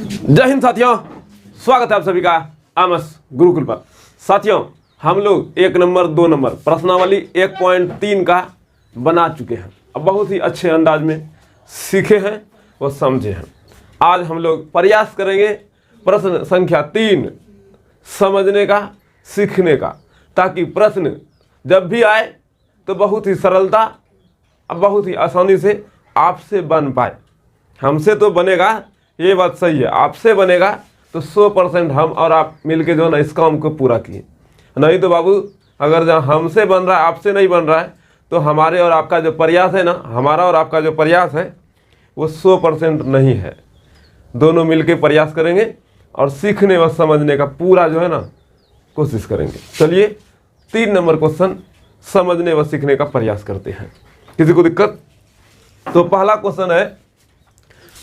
जय हिंद साथियों, स्वागत है आप सभी का आमस गुरुकुल पर। साथियों, हम लोग 1 नंबर 2 नंबर प्रश्नावली 1.3 का बना चुके हैं। अब बहुत ही अच्छे अंदाज में सीखे हैं और समझे हैं। आज हम लोग प्रयास करेंगे प्रश्न संख्या 3 समझने का, सीखने का, ताकि प्रश्न जब भी आए तो बहुत ही सरलता, बहुत ही आसानी से आपसे बन पाए। हमसे तो बनेगा, ये बात सही है, आपसे बनेगा तो 100% हम और आप मिलके जो है ना इस काम को पूरा किए। नहीं तो बाबू, अगर जहाँ हमसे बन रहा है आपसे नहीं बन रहा है तो हमारे और आपका जो प्रयास है ना, हमारा और आपका जो प्रयास है वो 100% नहीं है। दोनों मिलके प्रयास करेंगे और सीखने व समझने का पूरा जो है ना कोशिश करेंगे। चलिए 3 नंबर क्वेश्चन समझने व सीखने का प्रयास करते हैं। किसी को दिक्कत? तो पहला क्वेश्चन है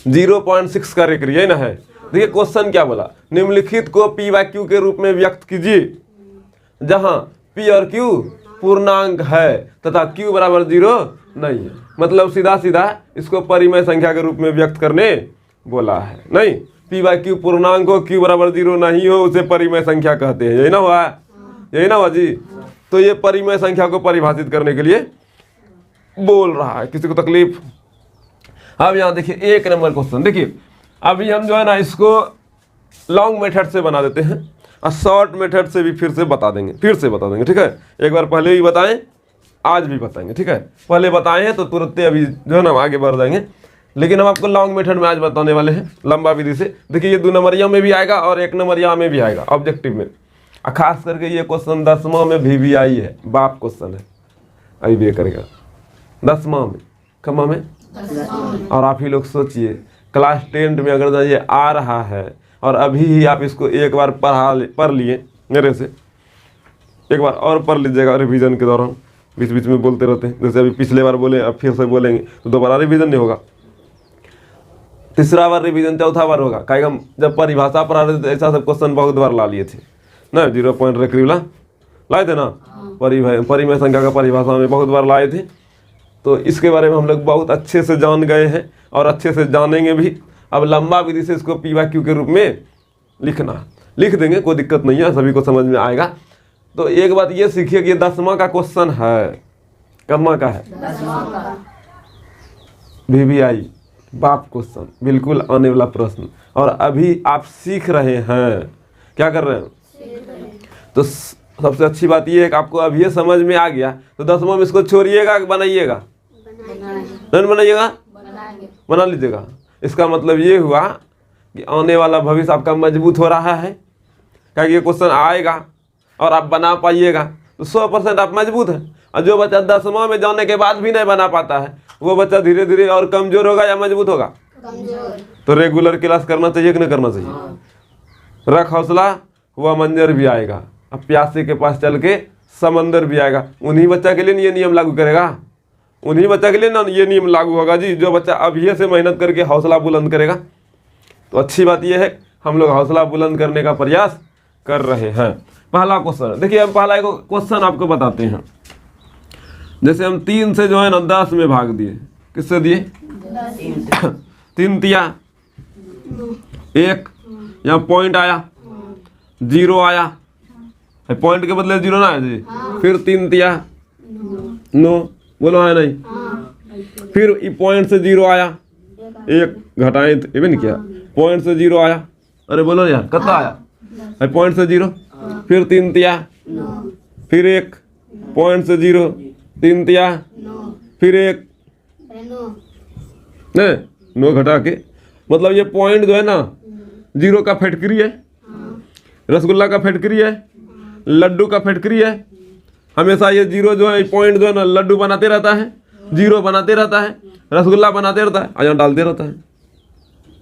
0.6 का रेक्रिए ना है। देखिए क्वेश्चन क्या बोला, निम्नलिखित को पी व क्यू के रूप में व्यक्त कीजिए जहां पी और क्यू पूर्णांक है तथा क्यू बराबर 0 नहीं है। मतलब सीधा सीधा इसको परिमेय संख्या के रूप में व्यक्त करने बोला है। नहीं, पी व क्यू पूर्णांक हो, क्यू बराबर 0 नहीं हो, उसे परिमेय संख्या कहते हैं। यही ना हुआ, यही ना हुआ जी। तो ये परिमेय संख्या को परिभाषित करने के लिए बोल रहा है। किसी को तकलीफ? अब यहाँ देखिए 1 नंबर क्वेश्चन। देखिए अभी हम जो है ना इसको लॉन्ग मेथड से बना देते हैं और शॉर्ट मेथड से भी फिर से बता देंगे, ठीक है। एक बार पहले भी बताएं, आज भी बताएंगे, ठीक है। पहले बताए हैं तो तुरंत अभी जो है ना आगे बढ़ जाएंगे, लेकिन हम आपको लॉन्ग मेथड में आज बताने वाले हैं, लंबा विधि से। देखिए ये 2 नंबरिया में भी आएगा और 1 नंबरिया में भी आएगा, ऑब्जेक्टिव में। खास करके ये क्वेश्चन 10वां में भी आई है, बाप क्वेश्चन है, अभी भी करेगा 10वां में, कमा में। और आप ही लोग सोचिए, क्लास 10 में अगर ये आ रहा है और अभी ही आप इसको एक बार पढ़ लिए मेरे से, एक बार और पढ़ लीजिएगा रिवीजन के दौरान। बीच बीच में बोलते रहते हैं, जैसे अभी पिछले बार बोले अब फिर से बोलेंगे तो दोबारा रिवीजन नहीं होगा, तीसरा बार रिवीजन, चौथा बार होगा। कहीं हम जब परिभाषा पढ़ा रहे थे ऐसा सब क्वेश्चन बहुत बार ला लिए थे ना, 0 पॉइंट रेक्रिवला लाए थे ना, परिमेय संख्या का परिभाषा में बहुत बार लाए थे। तो इसके बारे में हम लोग बहुत अच्छे से जान गए हैं और अच्छे से जानेंगे भी। अब लंबा विधि से इसको पी व क्यू के रूप में लिख देंगे, कोई दिक्कत नहीं है, सभी को समझ में आएगा। तो एक बात ये सीखिए कि 10वां का क्वेश्चन है, कम्मा का है, VVI बाप क्वेश्चन, बिल्कुल आने वाला प्रश्न। और अभी आप सीख रहे हैं, क्या कर रहे हैं? तो सबसे अच्छी बात यह है कि आपको अभी ये समझ में आ गया तो 10वां में इसको छोड़िएगा, बनाइएगा, नहीं बनाइएगा, बना लीजिएगा। इसका मतलब ये हुआ कि आने वाला भविष्य आपका मजबूत हो रहा है, क्योंकि ये क्वेश्चन आएगा और आप बना पाइएगा तो 100% आप मजबूत हैं। और जो बच्चा 10वां में जाने के बाद भी नहीं बना पाता है वो बच्चा धीरे धीरे और कमजोर होगा या मजबूत होगा? तो रेगुलर क्लास करना चाहिए कि नहीं करना चाहिए? रख हौसला, हुआ मंजर भी आएगा। अब प्यासे के पास चल के समंदर भी आएगा। उन्हीं बच्चा के लिए ये नियम लागू करेगा, उन्हीं बच्चा के लिए ना ये नियम लागू होगा जी, जो बच्चा अभी से मेहनत करके हौसला बुलंद करेगा। तो अच्छी बात यह है हम लोग हौसला बुलंद करने का प्रयास कर रहे हैं। पहला क्वेश्चन देखिए, हम पहला क्वेश्चन आपको बताते हैं। जैसे हम 3 से जो है ना 10 में भाग दिए, किससे दिए? 3 तिया 1, यहाँ पॉइंट आया, 0 आया, पॉइंट के बदले 0 ना है जी। फिर 3 तिया 9, बोलो है नहीं। फिर पॉइंट से 0 आया, 1 घटाए ये भी नहीं किया, पॉइंट से 0 आया, अरे बोलो यार कितना आया? पॉइंट से 0, फिर 3 तिया, फिर 1 पॉइंट से 0, 3 तिया, फिर 1 नहीं 9 घटा के। मतलब ये पॉइंट जो है ना 0 का फैक्टरी है, रसगुल्ला का फैक्टरी है, लड्डू का फैक्टरी है। हमेशा ये 0 जो है पॉइंट जो है ना लड्डू बनाते रहता है, 0 बनाते रहता है, रसगुल्ला बनाते रहता है, यहाँ डालते रहता है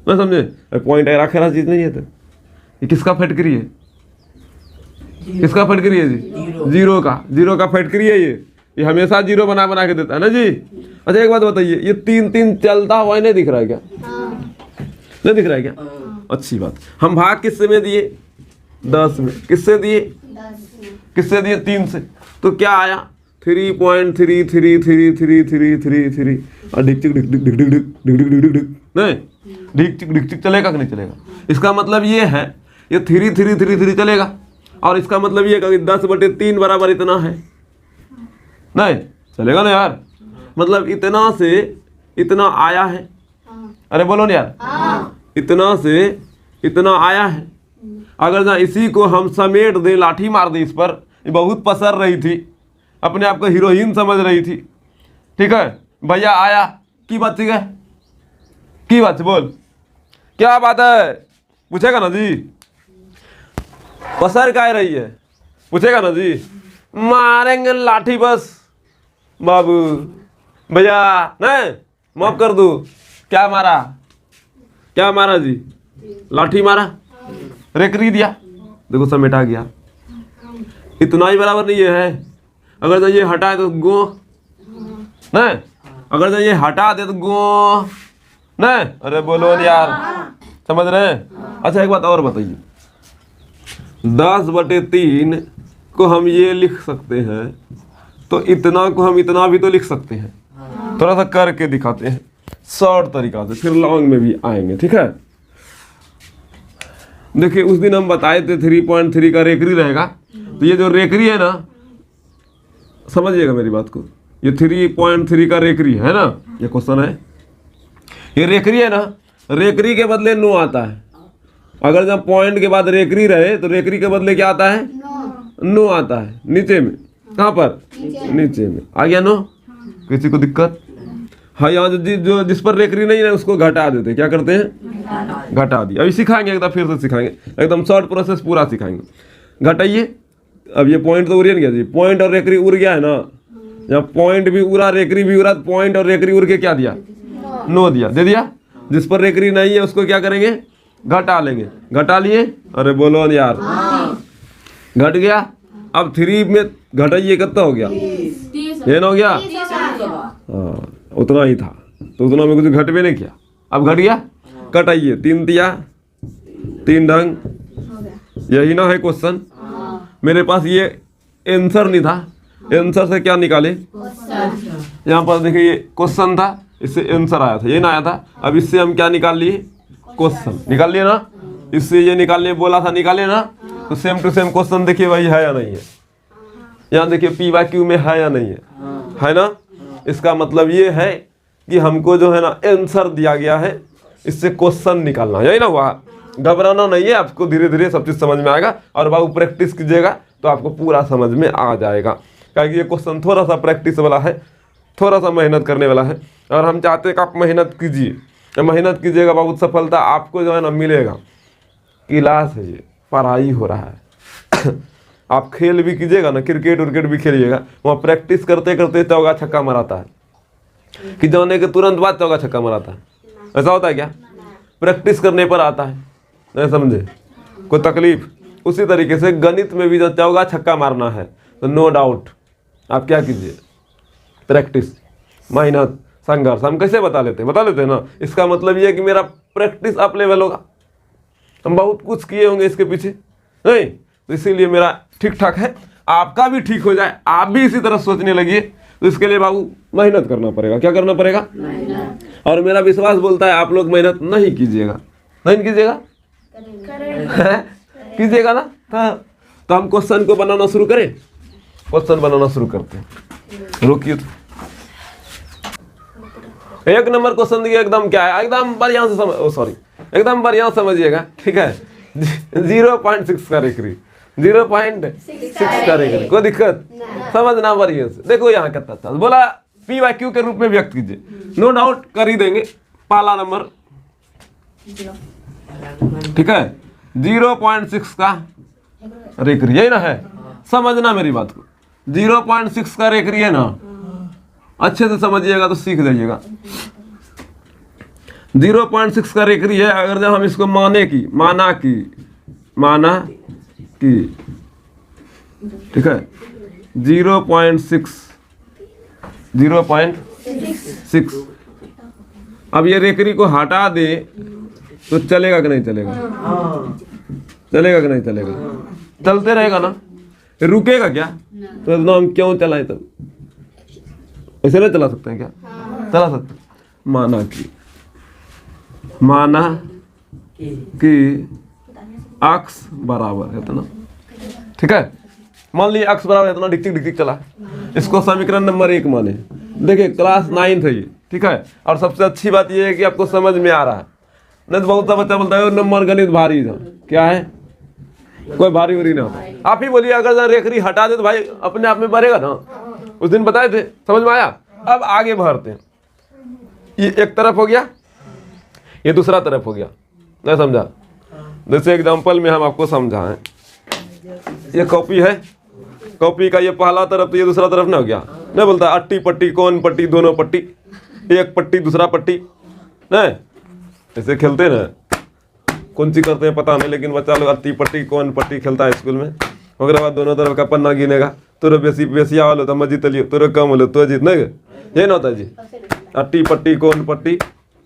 ना, समझे? पॉइंट ऐरा खेरा चीज नहीं है। तो ये किसका फैक्टरी है? किसका फैक्टरी है जी? 0 का फैक्टरी है। ये हमेशा 0 बना के देता है ना जी। अच्छा एक बात बताइए, ये 3 चलता हुआ नहीं दिख रहा है क्या? नहीं दिख रहा है क्या? अच्छी बात। हम भाग किससे में दिए? 10 में। किससे दिए? 3 से। तो क्या आया? 3.33333333 और Dick Dick Dick Dick Dick Dick Dick Dick Dick Dick नहीं, ढिक चिक चलेगा कि नहीं चलेगा? इसका मतलब ये है ये 3 3 3 3 चलेगा, और इसका मतलब ये कि 10/3 बराबर इतना है, नहीं चलेगा ना यार? मतलब इतना से इतना आया है, अरे बोलो ना यार, इतना से इतना आया है। अगर ना इसी को हम समेट दें, लाठी मार दें इस पर, ये बहुत पसर रही थी, अपने आप को हीरोइन समझ रही थी, ठीक है, भैया आया की बात ठीक है, की बात बोल क्या बात है, पूछेगा ना जी? पसर क्या रही है, पूछेगा ना जी? मारेंगे लाठी बस बाबू, भैया नहीं माफ कर दो, क्या मारा, क्या मारा जी? लाठी मारा, रेकरी दिया, देखो समेटा गया। इतना ही बराबर नहीं है, अगर तो ये हटाए तो गो नहीं, अगर तो ये हटा दे तो गो नहीं, अरे बोलो यार, समझ रहे हैं? अच्छा एक बात और बताइए, 10/3 को हम ये लिख सकते हैं, तो इतना को हम इतना भी तो लिख सकते हैं। थोड़ा सा करके दिखाते हैं शॉर्ट तरीका से, फिर लॉन्ग में भी आएंगे, ठीक है? देखिए उस दिन हम बताए थे 3.3 का रेकरी रहेगा, तो ये जो रेकरी है ना, समझिएगा मेरी बात को, ये 3.3 का रेकरी है ना, ये क्वेश्चन है, ये रेकरी है ना, रेकरी के बदले नो आता है। अगर जब पॉइंट के बाद रेकरी रहे तो रेकरी के बदले क्या आता है? नो आता है, नीचे में। कहाँ पर? नीचे में आ गया नो। किसी को दिक्कत? हाँ, यहाँ जो जिस पर रेकरी नहीं है उसको घटा देते, क्या करते हैं? घटा दिया। अभी सिखाएंगे एकदम, फिर से सिखाएंगे, एकदम शॉर्ट प्रोसेस पूरा सिखाएंगे। घटाइए, अब ये पॉइंट तो उड़ गया जी, पॉइंट और रेकरी उड़ गया है ना, यहाँ पॉइंट भी उड़ा रेकरी भी उड़ा, पॉइंट और रेकरी उड़ के क्या दिया? नो दिया, दे दिया। जिस पर रेकरी नहीं है उसको क्या करेंगे? घटा लेंगे। घटा लिए, अरे बोलो यार, घट गया। अब 3 में घटाइए, कितना हो गया? ये ना हो गया? हाँ, उतना ही था, तो उतना में कुछ घट भी नहीं किया, अब घट गया। कटाइए, 3 दिया 3 ढंग, यही ना है क्वेश्चन। मेरे पास ये आंसर नहीं था, आंसर से क्या निकाले? यहाँ पर देखिए ये क्वेश्चन था, इससे आंसर आया था, ये ना आया था। अब इससे हम क्या निकाल लिए? क्वेश्चन निकाल लिए ना, इससे ये निकालने बोला था, निकाले ना। तो सेम टू सेम क्वेश्चन देखिए भाई है या नहीं है। यहाँ देखिए PYQ में है या नहीं है ना। इसका मतलब ये है कि हमको जो है ना आंसर दिया गया है, इससे क्वेश्चन निकालना, यही ना हुआ। घबराना नहीं है, आपको धीरे धीरे सब चीज़ समझ में आएगा, और बाबू प्रैक्टिस कीजिएगा तो आपको पूरा समझ में आ जाएगा। क्योंकि ये क्वेश्चन थोड़ा सा प्रैक्टिस वाला है, थोड़ा सा मेहनत करने वाला है, और हम चाहते हैं कि आप मेहनत कीजिए। मेहनत कीजिएगा बाबू, सफलता आपको जो है ना मिलेगा। क्लास है ये, पढ़ाई हो रहा है। आप खेल भी कीजिएगा ना, क्रिकेट उर्केट भी खेलिएगा, वहाँ प्रैक्टिस करते करते चौका छक्का मराता है, कि जाने के तुरंत बाद चौका छक्का मराता है। ऐसा होता है क्या? प्रैक्टिस करने पर आता है, नहीं समझे? कोई तकलीफ? उसी तरीके से गणित में भी जब चौका छक्का मारना है तो नो डाउट आप क्या कीजिए? प्रैक्टिस, मेहनत, संघर्ष। हम कैसे बता लेते हैं ना। इसका मतलब ये है कि मेरा प्रैक्टिस अप लेवल होगा, हम बहुत कुछ किए होंगे इसके पीछे, नहीं? तो इसीलिए मेरा ठीक ठाक है, आपका भी ठीक हो जाए, आप भी इसी तरह सोचने लगिए। तो इसके लिए बाबू मेहनत करना पड़ेगा। क्या करना पड़ेगा? और मेरा विश्वास बोलता है आप लोग मेहनत नहीं कीजिएगा, नहीं कीजिएगा, कीजिएगा ना। तो हम क्वेश्चन को बनाना शुरू करें। क्वेश्चन बनाना शुरू करते हैं, रुकिए। एक नंबर क्वेश्चन दिए, एकदम क्या है, एकदम बढ़िया से एकदम बढ़िया समझिएगा, ठीक है? 0.6 का रेकरी, 0.6 का रेकरी, कोई दिक्कत? समझना बढ़िया से। देखो यहाँ कितना अच्छा बोला, PYQ के रूप में व्यक्त कीजिए, नो डाउट कर ही देंगे। पहला नंबर, ठीक है, 0.6 का रेकरी, यही ना है। समझना मेरी बात को, 0.6 का रेकरी है ना, अच्छे से समझिएगा तो सीख जाइएगा। 0.6 का रेकरी है। अगर जब हम इसको माना की, ठीक है, 0.6 अब ये रेकरी को हटा दे तो चलेगा कि नहीं चलेगा? चलेगा कि नहीं चलेगा? चलते रहेगा ना, रुकेगा क्या? तो हम क्यों चलाए? तब ऐसे नहीं चला सकते हैं क्या? चला सकते। माना कि माना कि अक्स बराबर इतना, ठीक है। मान लीजिए अक्स बराबर इतना, डिक्टिक चला, इसको समीकरण नंबर 1 माने। देखिए क्लास 9 है ये, ठीक है। और सबसे अच्छी बात ये है कि आपको समझ में आ रहा है, नहीं तो बहुत सा बच्चा बोलता है नंबर गणित भारी था। क्या है, कोई भारी उरी ना होता। आप ही बोलिए अगर रेखरी हटा दे तो भाई अपने आप में भरेगा ना। उस दिन बताए थे, समझ में आया। अब आगे भरते हैं। ये एक तरफ हो गया, ये दूसरा तरफ हो गया, नहीं समझा। जैसे एग्जांपल में हम आपको समझाएं, ये कॉपी है, कॉपी का ये पहला तरफ तो ये दूसरा तरफ ना हो गया। नहीं बोलता अट्टी पट्टी कौन पट्टी, दोनों पट्टी, एक पट्टी दूसरा पट्टी, नहीं ऐसे खेलते ना, कौन सी करते हैं पता नहीं, लेकिन बच्चा लोग अट्टी पट्टी कौन पट्टी खेलता है स्कूल में। उसके बाद दोनों तरफ का पन्ना गिनेगा, तोरे बेसी वालो तो मजीत लियो, तोरे कम हो तो जीत नहीं, ये ना होता जी। अट्टी पट्टी कौन पट्टी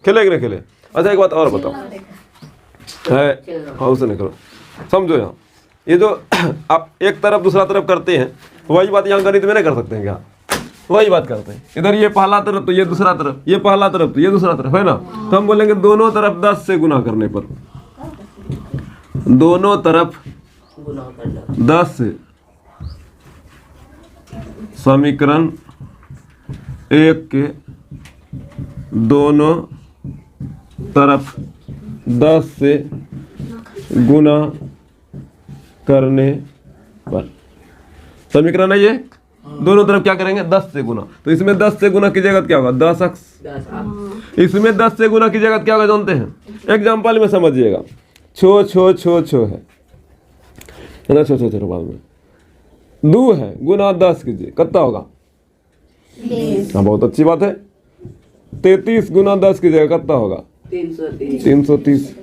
खेले कि नहीं खेले। अच्छा एक बात और बताओ है, हाँ उसे नहीं करो, समझो यहाँ ये जो आप एक तरफ दूसरा तरफ करते हैं, वही बात यहाँ गणित में नहीं कर सकते हैं क्या। वही बात करते हैं, इधर ये पहला तरफ तो ये दूसरा तरफ, ये पहला तरफ तो ये दूसरा तरफ, है ना। तो हम बोलेंगे दोनों तरफ 10 से गुना करने पर, दोनों तरफ 10 से, समीकरण 1 के दोनों तरफ 10 से गुना करने पर, समीकरण है ये, दोनों तरफ क्या करेंगे 10 से गुना। तो इसमें 10 से गुना कीजिएगा क्या होगा 10 अक्स। इसमें 10 से गुना कीजिएगा क्या होगा जानते हैं। एग्जांपल में समझिएगा, छो छो छो छो है ना, छो छो छो बाद में 2 है, गुना 10 कीजिए कितना होगा। हाँ बहुत अच्छी बात है। 33 गुना 10 कीजिएगा कितना होगा 330।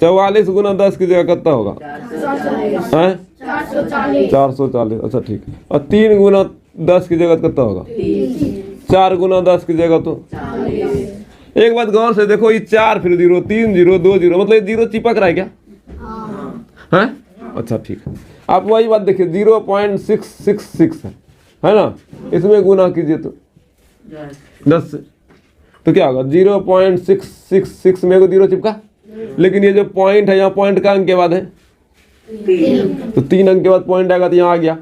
44 गुना 10 कीजिएगा कितना होगा 440। अच्छा ठीक है। और 3 गुना 10 की जगह कितना होगा 4 गुना 10 की जगह तो। एक बात गौर से देखो, ये 4 फिर 0 3 0 2 0, मतलब ये 0 चिपक रहा है क्या है। अच्छा ठीक है। आप वही बात देखिए 0.666 है ना, इसमें गुना कीजिए तो 10 से, तो क्या होगा 0.666 में 0 चिपका। लेकिन ये जो पॉइंट है यहाँ, पॉइंट का अंक के बाद है, तो 3 अंक के बाद पॉइंट आएगा तो यहाँ आ गया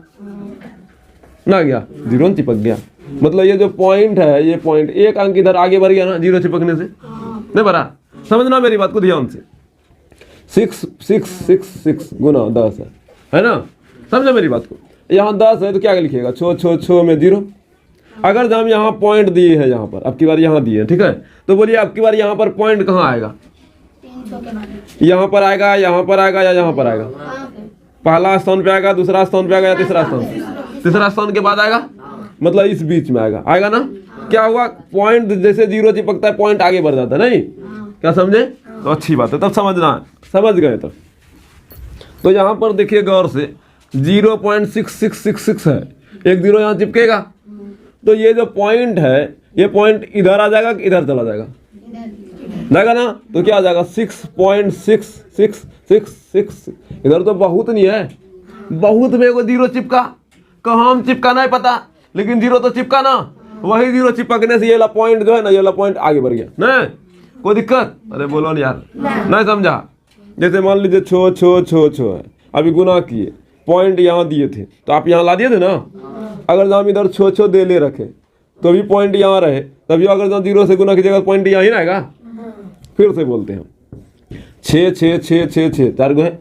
ना, गया 0 चिपक गया। मतलब ये जो पॉइंट है, ये पॉइंट एक अंक इधर आगे बढ़ गया ना 0 चिपकने से, नहीं बढ़ा। समझना मेरी बात को ध्यान से। 666 गुना 10 है ना, समझो मेरी बात को। यहाँ 10 है तो क्या लिखिएगा, छो छो छो में 0। अगर हम यहाँ पॉइंट दिए हैं, यहाँ पर अब की बार यहाँ दिए हैं, ठीक है। तो बोलिए अब की बार यहाँ पर पॉइंट कहाँ आएगा, यहाँ पर आएगा, यहाँ पर आएगा या यहाँ पर आएगा। पहला स्थान पे आएगा, दूसरा स्थान पे आएगा या तीसरा स्थान, तीसरा स्थान के बाद आएगा, मतलब इस बीच में आएगा, आएगा ना। क्या हुआ, पॉइंट जैसे 0 चिपकता है पॉइंट आगे बढ़ जाता है, नहीं क्या समझे। तो अच्छी बात है, तब समझना, समझ गए तब। तो यहाँ पर देखिए गौर से 0.6666 है, एक 0 यहाँ चिपकेगा, तो ये जो पॉइंट है, ये पॉइंट इधर आ जाएगा कि इधर चला जाएगा, जाएगा ना। तो क्या आ जाएगा 6.6666। इधर तो बहुत नहीं है, बहुत में को 0 चिपका, कहाँ हम चिपका नहीं पता, लेकिन 0 तो चिपका ना। वही 0 चिपकने से ये वाला पॉइंट जो है ना, ये वाला पॉइंट आगे बढ़ गया, नहीं कोई दिक्कत। अरे बोलो ना यार, नहीं समझा। जैसे मान लीजिए छो छो छो छो है, अभी गुना किए, पॉइंट यहाँ दिए थे तो आप यहाँ ला दिए थे ना। अगर हम इधर छो छो दे ले रखे तो भी पॉइंट यहाँ रहे, तभी अगर 0 से गुना कीजिएगा पॉइंट यहाँ ही रहेगा। फिर से बोलते हैं 6 6 6 6 6, 4 गो है,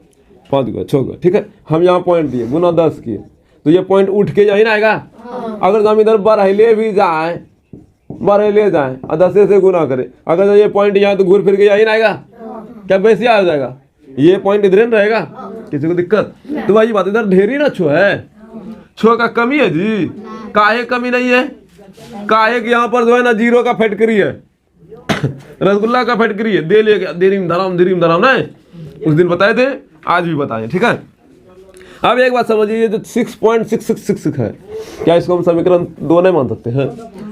5 गो है, 6 गो, ठीक है। हम यहाँ पॉइंट दिए, गुना 10 किए, तो ये पॉइंट उठ के यहीं आएगा। अगर हम इधर बढ़े भी जाए, बढ़े ले जाए और 10 से गुना करें, अगर ये पॉइंट यहाँ तो घूर फिर के यहीं आएगा, क्या वैसे आ जाएगा, ये पॉइंट इधर रहेगा, किसी को दिक्कत। तो भाई बात इधर ढेरी ना छो है, छो का कमी है जी। काहे कमी नहीं है, काहे कि यहाँ पर जो है ना 0 का फैक्ट्री है, रसगुल्ला का फैक्ट्री है, दे ले गया धीरीम धराम नहीं, उस दिन बताए थे, आज भी बताए, ठीक है। अब एक बात समझिए, जो 6.666 है, क्या इसको हम समीकरण 2 नहीं मान सकते हैं।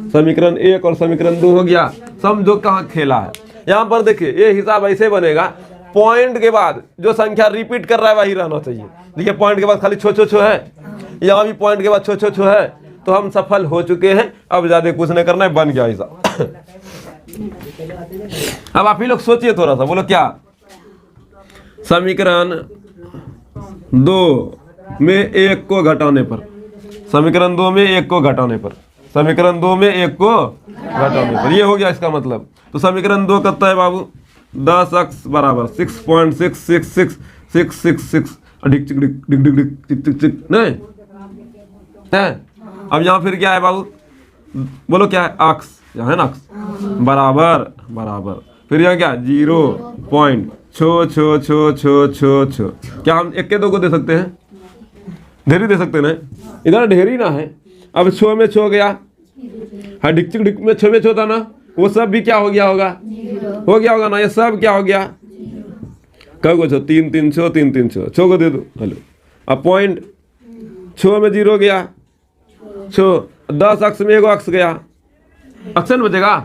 समीकरण 1 और समीकरण 2 हो गया, समझो कहाँ खेला है। यहाँ पर देखिए ये हिसाब ऐसे बनेगा, पॉइंट के बाद जो संख्या रिपीट कर रहा है वही रहना चाहिए। देखिए पॉइंट के बाद खाली छो छो छो है, यहाँ भी पॉइंट के बाद छो छो छो है, तो हम सफल हो चुके हैं। अब ज्यादा कुछ नहीं करना है, बन गया हिसाब। अब आप ही लोग सोचिए थोड़ा सा, बोलो क्या। समीकरण 2 में 1 को घटाने पर, समीकरण 2 में 1 को घटाने पर, समीकरण 2 में 1 को घटाने पर, ये हो गया इसका मतलब। तो समीकरण 2 करता है बाबू 10x बराबर 6.666666 डिक चिक डिक डिक डिक डिक चिक चिक चिक, नहीं है। अब यहाँ फिर क्या है बाबू, बोलो क्या है, अक्स, यहाँ है ना अक्स, बराबर बराबर, फिर यहाँ क्या 0.6 क्या हम 1 के 2 को दे सकते हैं, ढेरी दे सकते हैं ना, इधर ढेरी ना है। अब 6 में 6 गया, हाँ डिक चिक डिक में 6 में 6 था ना, वो सब भी क्या हो गया होगा, हो गया होगा ना, ये सब क्या हो गया, कब को 3 3 6 3 3 6 6 को दे दो, हेलो। अब पॉइंट 6 में 0 गया, 6 10 अक्स में 1 अक्स गया, अक्सन बचेगा,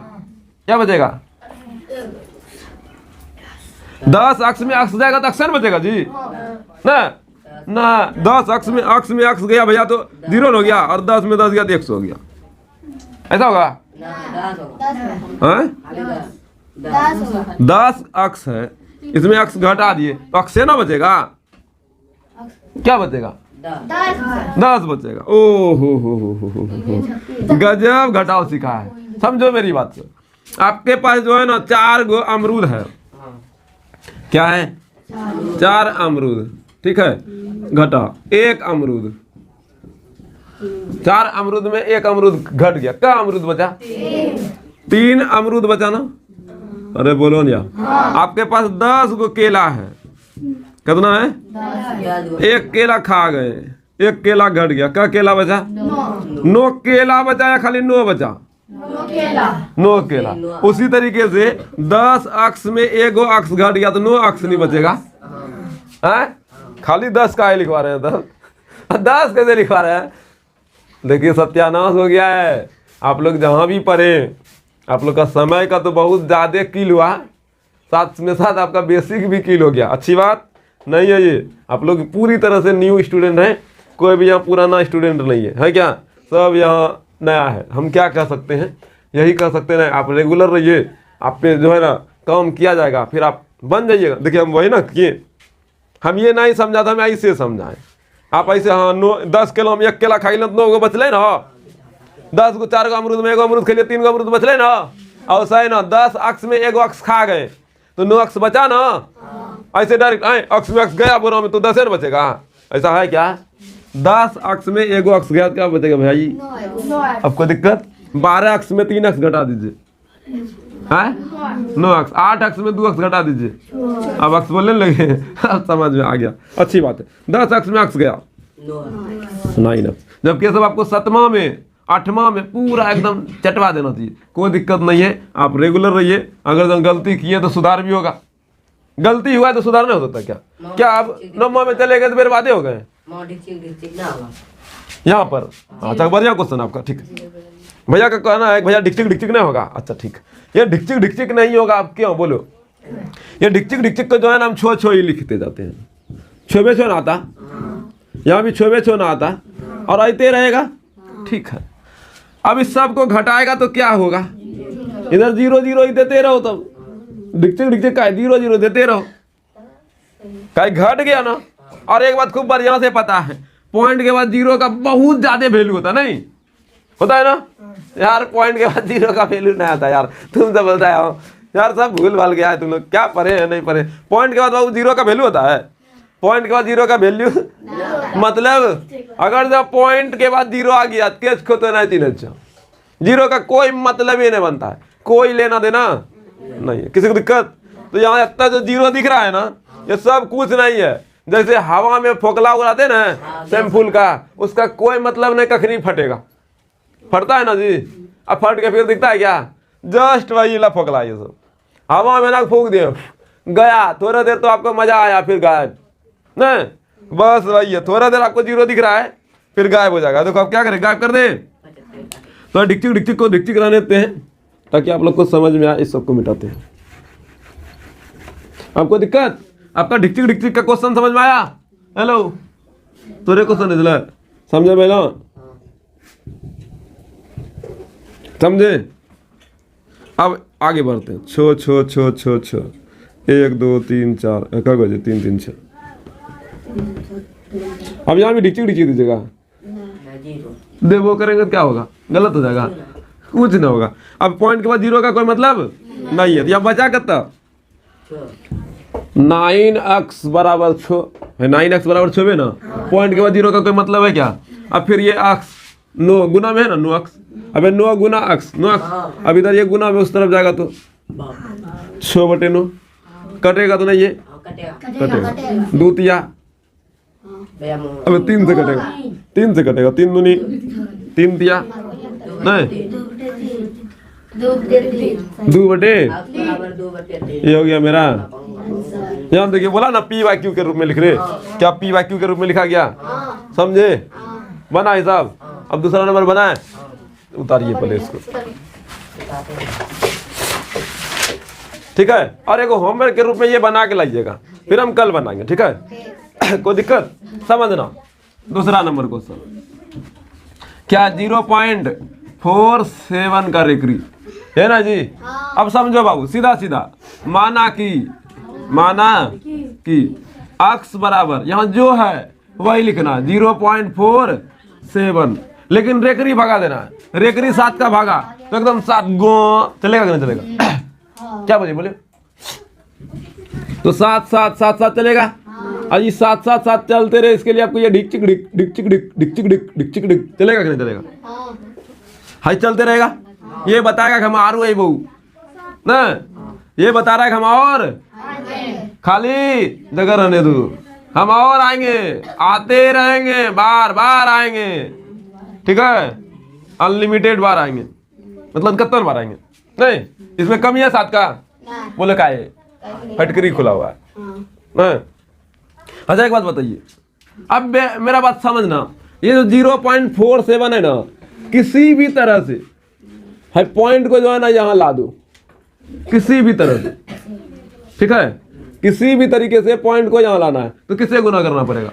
क्या बचेगा, 10 अक्स में अक्स जाएगा तो अक्सन बचेगा जी ना, ना 10 अक्स में अक्स गया भैया तो 0 हो गया, और 10 में 10 गया तो 100 हो गया, ऐसा होगा। 10 अक्स है, इसमें अक्स घटा दिए तो अक्स ना बचेगा, क्या बचेगा, 10 बचेगा। ओ हो गजब घटाओ सीखा है, समझो मेरी बात से। आपके पास जो है ना 4 गो अमरूद है, क्या है, 4 अमरूद, ठीक है, घटा 1 अमरूद, 4 अमरूद में 1 अमरूद घट गया, क्या अमरूद बचा, 3 अमरूद बचा ना, अरे बोलो ना। आपके पास 10 गो केला है, कितना है, 1 केला खा गए, 1 केला घट गया, क्या केला बचा, 9 केला बचा, या खाली 9 बचा, 9 केला। उसी तरीके से 10 अक्स में 1 अक्स घट गया तो 9 अक्स नहीं बचेगा, है खाली 10 का लिखवा रहे हैं, 10 कैसे लिखवा रहे हैं। देखिए सत्यानाश हो गया है। आप लोग जहाँ भी पढ़े, आप लोग का समय का तो बहुत ज़्यादा किल हुआ, साथ में साथ आपका बेसिक भी किल हो गया। अच्छी बात नहीं है ये, आप लोग पूरी तरह से न्यू स्टूडेंट हैं, कोई भी यहाँ पुराना स्टूडेंट नहीं है क्या, सब यहाँ नया है। हम क्या कह सकते हैं, यही कह सकते हैं, आप रेगुलर रहिए, आप पे जो है ना काम किया जाएगा, फिर आप बन जाइएगा। देखिए हम वही ना किए, हम ये नहीं समझा था, हम ऐसे समझाएं। आप ऐसे हाँ 10 किलो हम 1 केला खाई तो 9 गो बचले ना, 10 को 4 गो अमरूद में 1 अमरूद खेलिए 3 गो अमरूद बचले ना, और सही ना 10 अक्स में 1 अक्स खा गए तो 9 अक्स बचा ना, ऐसे डायरेक्ट अक्स में अक्स गया बोरा में तो 10 बचेगा, ऐसा है क्या। 10 अक्स में 1 अक्स गया क्या बचेगा भाई, आपको दिक्कत। 12 अक्स में 3 अक्स घटा दीजिए, है 9 अक्स, 8 अक्स में 2 अक्स घटा दीजिए, अब अक्स बोलने लगे, अब समझ में आ गया, अच्छी बात है। 10 अक्स में अक्स गया 9 अक्स, जबकि सब आपको 7वां में 8वां में पूरा एकदम चटवा देना चाहिए, कोई दिक्कत नहीं है। आप रेगुलर रहिए, अगर गलती किए तो सुधार भी होगा, गलती हुआ है तो सुधार नहीं हो सकता क्या, क्या आप 9वां में चले गए तो बर्बादे हो गए यहाँ पर। अच्छा बढ़िया क्वेश्चन आपका, ठीक है। भैया का कहना है भैया डिक्चिक डिक्चिक नहीं होगा, अच्छा ठीक, ये डिक्चिक डिक्चिक नहीं होगा, आप क्यों बोलो, ये डिक्चिक डिक्चिक को जो है ना हम छो छो ही लिखते जाते हैं, छो छो ना आता, यहाँ भी छो छो ना आता, और आते रहेगा, ठीक है। अब इस सब को घटाएगा तो क्या होगा, इधर 0 0 ही देते रहो, तब डिक्चिक डिक्चिक का 0 0 देते रहो, कहीं घट गया ना। और एक बात खूब बढ़िया से पता है, पॉइंट के बाद 0 का बहुत ज्यादा वैल्यू होता नहीं, होता है ना यार, पॉइंट के बाद 0 का वैल्यू नहीं आता यार, तुम तो बोलता है यार सब भूल भाल गया है, तुम लोग क्या पढ़े हैं नहीं पढ़े। पॉइंट के बाद बाबू 0 का वैल्यू होता है, पॉइंट के बाद 0 का वैल्यू मतलब अगर जब पॉइंट के बाद 0 आ गया केस को तो नहीं 3 0 का कोई मतलब ही नहीं बनता है, कोई लेना देना नहीं है, किसी को दिक्कत। तो यहाँ इतना जो 0 दिख रहा है ना, ये सब कुछ नहीं है, जैसे हवा में फोकला उड़ाते ना शैम्पूल का, उसका कोई मतलब नहीं, कखनी फटेगा, फटता है ना जी, अब फट के फिर दिखता है क्या, जस्ट वही ला फोकला, ये सब हवा में ना फूक दिए गया, थोड़ा देर तो आपको मजा आया फिर गायब, नहीं बस वही है, थोड़ा देर आपको 0 दिख रहा है फिर गायब हो जाएगा। देखो आप क्या करें, गायब कर दे, तो डिक्चिक डिक्चिक को डिक्चिक रहने देते हैं ताकि आप लोग को समझ में आए, इस सबको मिटाते हैं। आपको दिक्कत, आपका डिक्चिक डिक्चिक का क्वेश्चन समझ में आया, हेलो तोरे क्वेश्चन इधर समझे पहला, समझे। अब आगे बढ़ते हैं। छो छो छो छो छो 1 2 3 4 क्या बजे 3 3 6। अब यहाँ भी डिची डिची दीजिएगा, देवो करेंगे तो क्या होगा, गलत हो जाएगा, कुछ नहीं होगा। अब पॉइंट के बाद जीरो का कोई मतलब नहीं है, तो यहाँ बचा कितना 9x बराबर 6 है, 9x बराबर 6 है ना। पॉइंट के बाद जीरो का कोई मतलब है क्या। अब फिर ये x 9 गुना में है ना 9x, अब 9 गुना x 9x, अब इधर ये गुना में उस तरफ जाएगा तो 6/9 कटेगा तो नहीं, ये कटेगा दूतिया, अब 3 से कटेगा, 3 से कटेगा, 3 दूनी 3 दिया नहीं 2/, ये हो गया मेरा। यहाँ देखिए बोला ना PYQ के रूप में लिख रहे, क्या PYQ के रूप में लिखा गया, समझे, बना हिसाब। अब दूसरा नंबर बना है, उतारिए पहले इसको, ठीक है। और एक होमवर्क के रूप में ये बना के लाइएगा, फिर हम कल बनाएंगे, ठीक है। कोई दिक्कत, समझना। दूसरा नंबर क्वेश्चन, क्या 0.47 का रेकरी है ना जी। अब समझो बाबू, सीधा सीधा माना कि x बराबर यहाँ जो है वही लिखना 0.47, लेकिन रेकरी भगा देना है। रेकरी 7 का भागा तो एकदम 7 गो चलेगा कि नहीं चलेगा, क्या बोले तो 7 7 7 7 चलेगा। और ये 7 7 7 चलते रहे, इसके लिए आपको ये डिक चिक डिक डिक चिक डिक डिक चिक डिक डिक चिक डिक चलेगा कि नहीं चलेगा, हाई चलते रहेगा। ये बताएगा कि हम आ रहे बहू ना, ये बता रहा है कि हम और खाली जगह रहने दो, हम और आएंगे, आते रहेंगे, बार बार आएंगे, ठीक है, अनलिमिटेड बार आएंगे, मतलब कितना बार आएंगे नहीं। इसमें कमी है 7 का, बोले का है फटकरी खुला हुआ है ना। अच्छा एक बात बताइए, अब मेरा बात समझना, ये जो 0.47 है ना, किसी भी तरह से है पॉइंट को जो है ना यहाँ ला दो, किसी भी तरह से, ठीक है, किसी भी तरीके से पॉइंट को यहाँ लाना है तो किससे गुना करना पड़ेगा,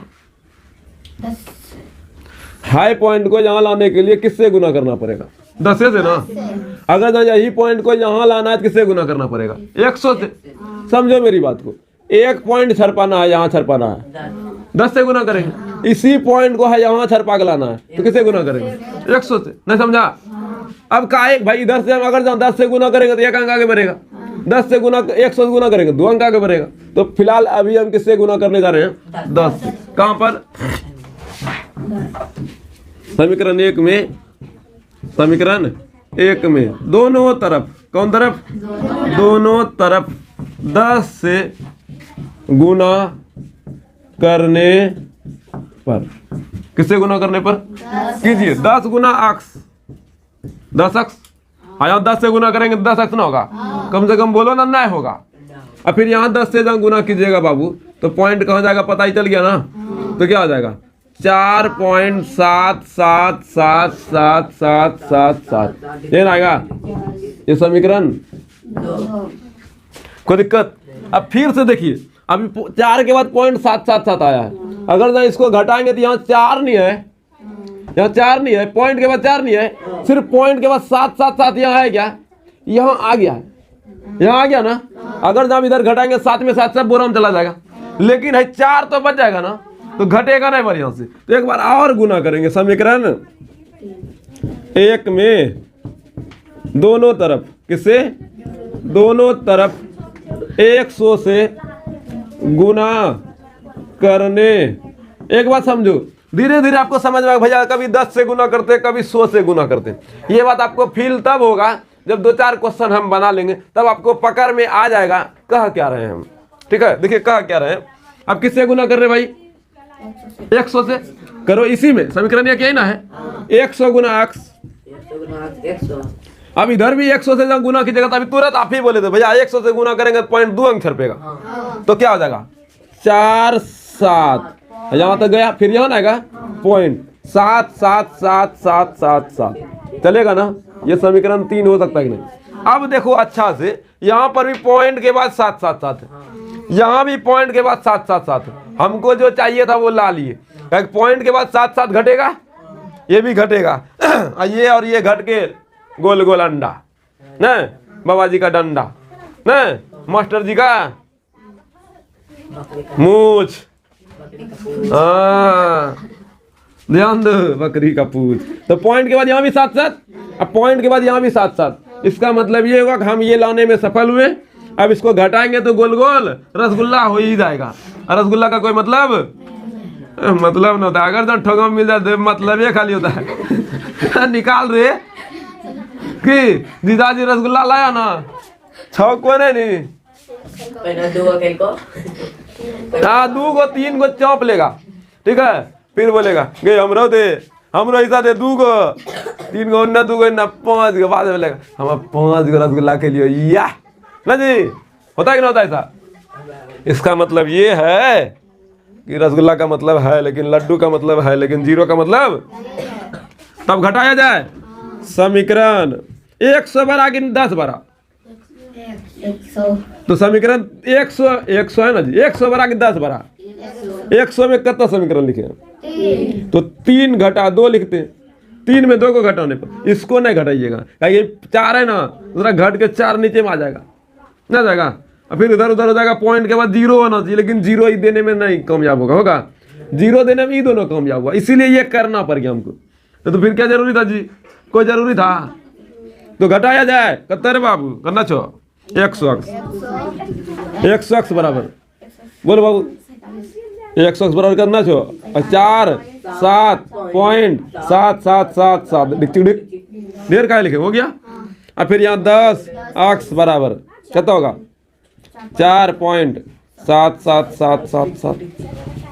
हाई पॉइंट को यहाँ लाने के लिए किससे गुना करना पड़ेगा, 10 से ना। अगर यही पॉइंट को यहाँ लाना है तो किससे गुना करना पड़ेगा, 100 से। समझो मेरी बात को, एक पॉइंट छरपाना है, यहाँ छरपाना है, 10 से गुना करेंगे। इसी पॉइंट को है यहाँ छरपा के लाना है तो किससे गुना करेंगे, 100 से। नहीं समझा। अब का एक भाई इधर से हम अगर 10 से गुना करेंगे तो 1 अंक आगे बढ़ेगा, 10 से गुना 100 से गुना करेंगे 2 अंक आगे बढ़ेगा। तो फिलहाल अभी हम किससे गुना करने जा रहे हैं, 10 से। कहां पर, समीकरण 1 में, समीकरण 1 में दोनों तरफ, कौन तरफ, दोनों तरफ 10 से गुना करने पर, किससे गुना करने पर कीजिए 10 गुना x, 10x आया, 10 से गुना करेंगे 10x ना होगा, कम से कम बोलो ना, नहीं होगा। और फिर यहाँ 10 से जब गुना कीजिएगा बाबू तो पॉइंट कहाँ जाएगा पता ही चल गया ना, तो क्या हो जाएगा 4.7777777, ये ना आएगा ये समीकरण, कोई दिक्कत। अब फिर से देखिए, अभी 4 के बाद 0.777 आया है, अगर ना इसको घटाएंगे तो यहाँ 4 नहीं है, यहाँ 4 नहीं है, पॉइंट के बाद 4 नहीं है, सिर्फ पॉइंट के बाद 777 यहाँ है क्या, यहाँ आ गया है, यहाँ आ गया ना। अगर जब इधर घटाएंगे 7 में 7 सब बोरा में चला जाएगा, लेकिन है 4 तो बच जाएगा ना, तो घटेगा नहीं बढ़िया से। तो एक बार और गुना करेंगे, समीकरण 1 में दोनों तरफ, किससे, दोनों तरफ 100 से गुना करने। एक बात समझो, धीरे धीरे आपको समझ में आएगा, भैया कभी 10 से गुना करते, कभी 100 से गुना करते। ये बात आपको फील तब होगा जब 2-4 क्वेश्चन हम बना लेंगे, तब आपको पकड़ में आ जाएगा कह क्या रहे हैं हम, ठीक है। देखिए कह क्या रहे हैं, अब किससे गुना कर रहे भाई, 100 से करो। इसी में समीकरण ये क्या ना है, 100 गुना x, अब इधर भी 100 से जब गुना कीजिएगा तो अभी तुरंत आप ही बोले थे भैया 100 से गुना करेंगे 0.2 अंक छरपेगा, तो क्या हो जाएगा 4 7, यहाँ तक गया, फिर यहाँ आएगा 0.77777 चलेगा ना। ये समीकरण 3 हो सकता है कि नहीं। अब देखो अच्छा से, यहाँ पर भी पॉइंट के बाद 777 है, यहाँ भी पॉइंट के बाद 777 है, हमको जो चाहिए था वो ला लिए। पॉइंट के बाद 7 7 घटेगा, ये भी घटेगा, ये और ये घट के गोल गोल अंडा न, बाबा जी का डंडा, न मास्टर जी का मूछ, ध्यान दो, बकरी का पूछ। तो पॉइंट के बाद यहाँ भी साथ साथ, अब पॉइंट के बाद यहाँ भी साथ साथ। इसका मतलब ये होगा कि हम ये लाने में सफल हुए। अब इसको घटाएंगे तो गोल गोल रसगुल्ला हो ही जाएगा। और रसगुल्ला का कोई मतलब न होता है। अगर जब ठोगा मिल जाए मतलब ये खाली होता है। निकाल रहे कि जीजाजी रसगुल्ला लाया ना, छो को नहीं, हाँ 2 गो 3 गो चौंप लेगा, ठीक है। फिर बोलेगा गे हमरो दे, हमरो ऐसा दे 2 गो 3 गो न 2 गो न 5 गो। बाद में बोलेगा हम 5 गो रसगुल्ला के लिए या ना जी, होता है कि ना होता है ऐसा। इसका मतलब ये है कि रसगुल्ला का मतलब है लेकिन लड्डू का मतलब है लेकिन जीरो का मतलब। तब घटाया जाए समीकरण 100 बड़ा कि 10 बड़ा, 100 तो समीकरण 100 है ना जी। 100 बड़ा कि 10 बड़ा, 100 में कितना समीकरण लिखे तो 3 घटा 2 लिखते हैं। 3 में 2 को घटाने पर इसको नहीं घटाइएगा, ये 4 है ना, दूसरा घट के 4 नीचे में आ जाएगा, ना जाएगा। और फिर उधर उधर हो जाएगा। पॉइंट के बाद 0 होना चाहिए, लेकिन 0 ही देने में नहीं कामयाब होगा 0 देने में ही दोनों कामयाब हुआ, इसीलिए ये करना पड़ गया हमको। तो फिर क्या जरूरी था जी, कोई जरूरी था तो घटाया जाए। कत्तर बाबू करना छो 100x बराबर, बोलो बाबू 100x बराबर करना छो 4 7.7777 ढेर का लिखे हो गया। और फिर यहाँ 10x बराबर कितना होगा 4.77777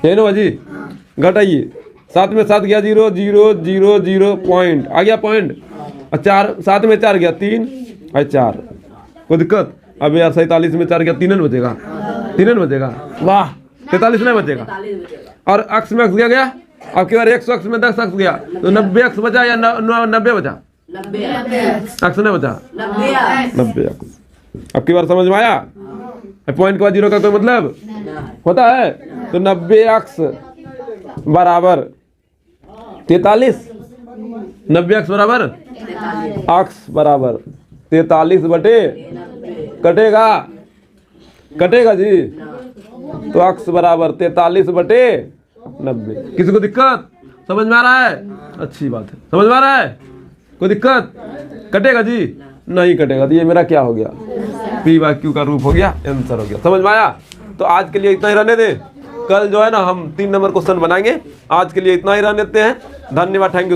है ना जी। घटाइए 7 में 7 गया 0 0 0 0 पॉइंट आ गया पॉइंट। और 4 7 में 4 गया 3 और 4, कोई दिक्कत। अब यार 47 में 4 गया 3 बचेगा, 3 बचेगा, वाह 43 नहीं बचेगा। और अक्स में अक्स गया अब केवल 100x में 10x गया तो 90x बचा या 90 बचा, 90 अक्स नहीं बचा 90 अक्स। अब की बार समझ में आया। पॉइंट के बाद 0 का कोई मतलब होता है। तो 90x बराबर 43, 90x बराबर अक्स बराबर 43 बटे कटेगा जी, तो अक्स बराबर 43 बटे 90। किसी को दिक्कत समझ में आ रहा है? अच्छी बात है, समझ में आ रहा है। कोई दिक्कत कटेगा जी? नहीं कटेगा। तो ये मेरा क्या हो गया, P/Q का रूप हो गया, आंसर हो गया। समझ में आया? तो आज के लिए इतना ही रहने दे। कल जो है ना हम 3 नंबर क्वेश्चन बनाएंगे। आज के लिए इतना ही रहने देते हैं। धन्यवाद, थैंक यू।